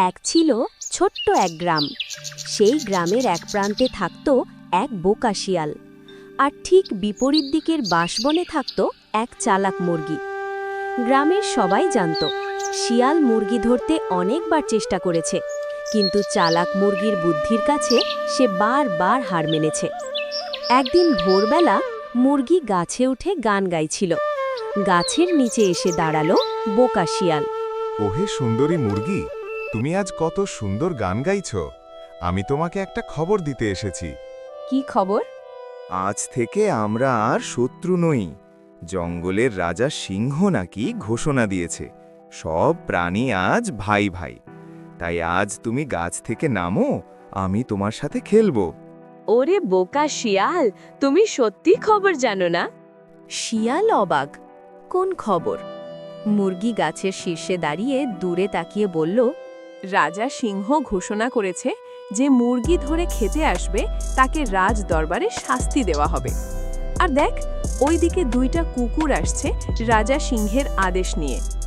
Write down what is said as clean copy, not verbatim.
এক ছিল ছোট্ট এক গ্রাম। সেই গ্রামের এক প্রান্তে থাকত এক বোকা শিয়াল, আর ঠিক বিপরীত দিকের বাঁশবনে থাকত এক চালাক মুরগি। গ্রামের সবাই জানত শিয়াল মুরগি ধরতে অনেকবার চেষ্টা করেছে, কিন্তু চালাক মুরগির বুদ্ধির কাছে সে বারবার হার মেনেছে। একদিন ভোরবেলা মুরগি গাছে উঠে গান গাইছিল। গাছের নিচে এসে দাঁড়ালো বোকা শিয়াল। ওহে সুন্দরী মুরগি, তুমি আজ কত সুন্দর গান গাইছ। আমি তোমাকে একটা খবর দিতে এসেছি। কি খবর? আজ থেকে আমরা আর শত্রু নই। জঙ্গলের রাজা সিংহ নাকি ঘোষণা দিয়েছে সব প্রাণী আজ ভাই ভাই। তাই আজ তুমি গাছ থেকে নামো, আমি তোমার সাথে খেলবো। ওরে বোকা শিয়াল, তুমি সত্যি খবর জানো না? শিয়াল অবাক, কোন খবর? মুরগি গাছের শীর্ষে দাঁড়িয়ে দূরে তাকিয়ে বলল, রাজা সিংহ ঘোষণা করেছে যে মুরগি ধরে খেতে আসবে তাকে রাজ দরবারে শাস্তি দেওয়া হবে। আর দেখ, ওইদিকে দুইটা কুকুর আসছে রাজা সিংহের আদেশ নিয়ে।